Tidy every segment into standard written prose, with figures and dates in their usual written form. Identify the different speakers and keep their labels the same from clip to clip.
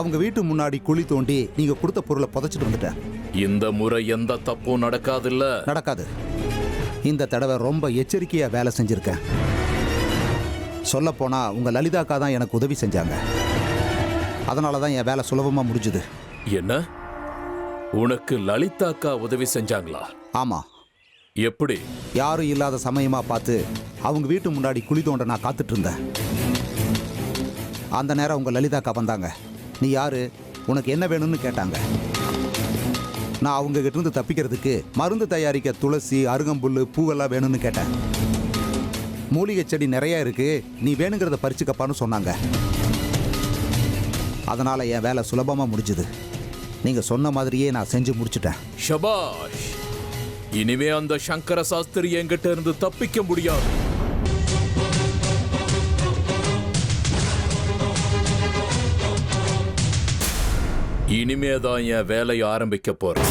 Speaker 1: அவங்க வீட்டு முன்னாடி குழி தோண்டி நீங்க கொடுத்த பொருளை புதைச்சிட்டு வந்துட்டேன்.
Speaker 2: இந்த முறை எந்த தப்பும் நடக்காதுல்ல?
Speaker 1: நடக்காது. இந்த தடவை ரொம்ப எச்சரிக்கையா வேலை செஞ்சிருக்கேன். சொல்ல போனா உங்க லலிதாக்கா தான் எனக்கு உதவி செஞ்சாங்க. அதனாலதான் என் வேலை சுலபமா முடிஞ்சுது.
Speaker 2: என்ன, உனக்கு லலிதாக்கா உதவி செஞ்சாங்களா?
Speaker 1: ஆமா.
Speaker 2: எப்படி?
Speaker 1: யாரும் இல்லாத சமயமா பார்த்து அவங்க வீட்டு முன்னாடி குழி தோண்ட நான் காத்துட்டு இருந்தேன். அந்த நேரம் உங்க லலிதாக்கா வந்தாங்க. நீ யாரு, உனக்கு என்ன வேணும்னு கேட்டாங்க. நான் அவங்க கிட்ட இருந்து தப்பிக்கிறதுக்கு மருந்து தயாரிக்க துளசி, அருகம்புல், பூவெல்லாம் வேணும்னு கேட்டேன். மூலிகை செடி நிறைய இருக்கு, நீ வேணுங்கிறத பறிச்சுக்கப்பான்னு சொன்னாங்க. அதனால என் வேலை சுலபமா முடிஞ்சுது. நீங்க சொன்ன மாதிரியே நான் செஞ்சு முடிச்சிட்டேன்.
Speaker 2: ஷபாஷ். இனிமே அந்த சங்கர சாஸ்திரி என்கிட்ட இருந்து தப்பிக்க முடியாது. இனிமேதான் என் வேலையை ஆரம்பிக்க போறேன்.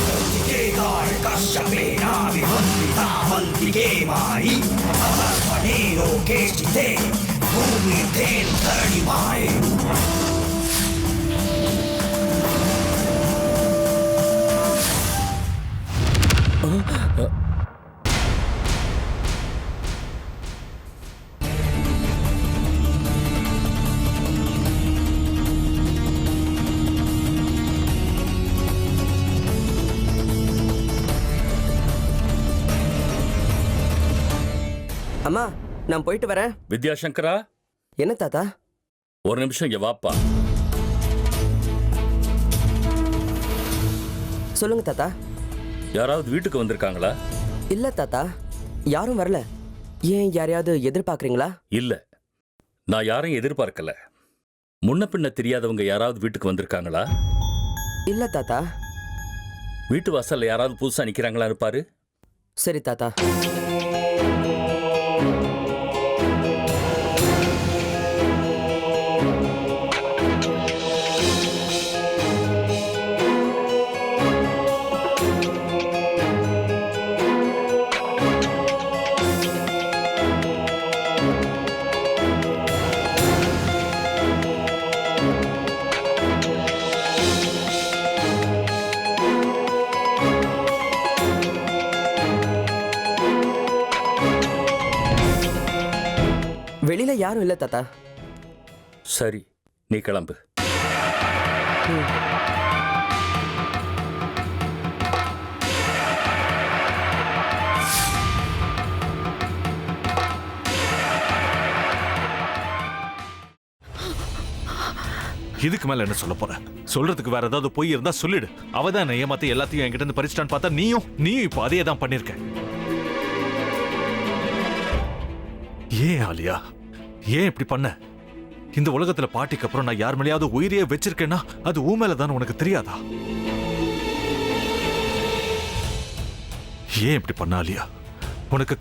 Speaker 3: அம்மா, நான் போயிட்டு வரேன்.
Speaker 4: வித்யாசங்கரா.
Speaker 3: என்ன தாத்தா?
Speaker 4: ஒரு நிமிஷம் இங்க வாப்பா.
Speaker 3: சொல்லுங்க தாத்தா.
Speaker 4: யாராவது வீட்டுக்கு வந்திருக்காங்களா?
Speaker 3: இல்ல தாத்தா, யாரும் வரல. ஏன், யாரையாவது எதிர்பார்க்கறீங்களா?
Speaker 4: இல்ல, நான் யாரையும் எதிர்பார்க்கல. முன்ன பின்ன தெரியாதவங்க யாராவது வீட்டுக்கு வந்திருக்காங்களா?
Speaker 3: இல்ல தாத்தா.
Speaker 4: வீட்டு வாசல்ல யாராவது புதுசா நிக்கிறாங்களா இருப்பாரு.
Speaker 3: சரி தாத்தா. வெளியில யாரும் இல்ல தாத்தா.
Speaker 4: சரி, நீ கிளம்பு.
Speaker 5: இதுக்கு மேல என்ன சொல்ல போற? சொல்றதுக்கு வேற ஏதாவது பொய் இருந்தா சொல்லிடு. அவதான் ஏமாத்தி எல்லாத்தையும் என்கிட்ட இருந்து பறிச்சிட்டான்னு பார்த்தா நீயும் இப்போ அதே தான் பண்ணிருக்க. ஏன் ஆலியா, ஏன் இப்படி பண்ண? இந்த உலகத்துல பாட்டிக்கு அப்புறம் நான் யார் மேலேயாவது உயிரையே வச்சிருக்கேன்னா அது ஊ மேலதான் உனக்கு தெரியாதா? ஏன் இப்படி பண்ண ஆலியா? உனக்கு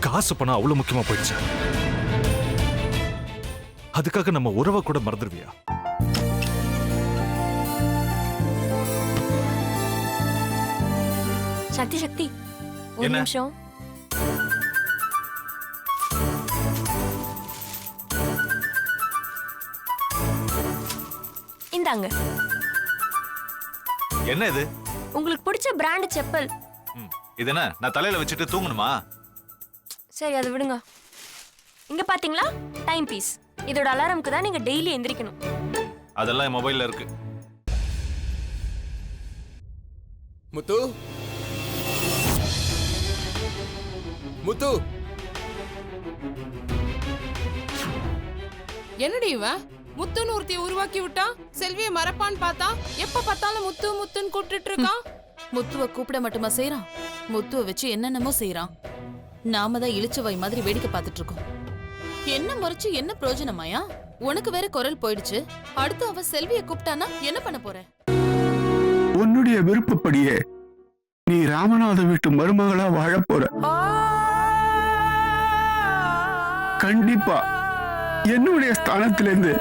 Speaker 5: காசு பணம் அவ்வளவு முக்கியமா போயிடுச்சு. அதுக்காக நம்ம உறவை கூட மறந்துடுவியா?
Speaker 6: சக்தி சக்தி, ஒரு நிமிஷம். இந்தாங்க.
Speaker 5: என்ன இது?
Speaker 6: உங்களுக்கு பிடிச்ச பிராண்ட் செப்பல்.
Speaker 5: இது என்ன, நான் தலையில வச்சுட்டு தூங்கணுமா?
Speaker 6: சரி, அதை விடுங்க. இங்க பாத்தீங்களா, டைம் பீஸ். இதோட அலாரம்க்கு தான் நீங்க டெய்லி எந்திரிக்கணும்.
Speaker 5: அதெல்லாம் என் மொபைல்ல இருக்கு.
Speaker 2: முத்து, முத்து.
Speaker 7: என்னடி இவன் முத்துன்னு ஒருத்திய உருவாக்கி விட்டான். செல்வியை மறப்பான்னு பார்த்தா எப்ப பார்த்தாலும் முத்து முத்துன்னு கூப்பிட்டு இருக்கான்.
Speaker 8: முத்துவ கூப்பிட மட்டுமா செய்யறான், முத்துவ வச்சு என்னென்னமோ செய்யறான். நாம தான் இழிச்சவாய் மாதிரி வேடிக்கை பார்த்துட்டு இருக்கோம். என்ன முறைச்சு என்ன பிரயோஜனமாயா? உனக்கு வேற குரல் போயிடுச்சு. அடுத்து அவ செல்விய கூப்பிட்டானா என்ன பண்ண போற?
Speaker 9: உன்னுடைய விருப்பப்படியே நீ ராமநாத வீட்டு மருமகளா வாழ போற. கண்டிப்பா என்னுடைய ஸ்தானத்திலிருந்து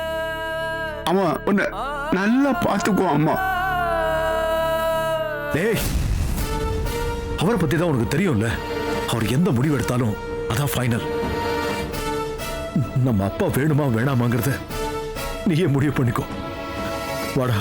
Speaker 9: அவன் உன்னை நல்லா பார்த்துக்குவான். அம்மா,
Speaker 10: டேய், அவரை பத்தி தான் உனக்கு தெரியும்ல. அவர் எந்த முடிவு எடுத்தாலும் அதான் ஃபைனல். நம்ம அப்பா வேணுமா வேணாமாங்கிறத நீயே முடிவு பண்ணிக்கோ. வாடா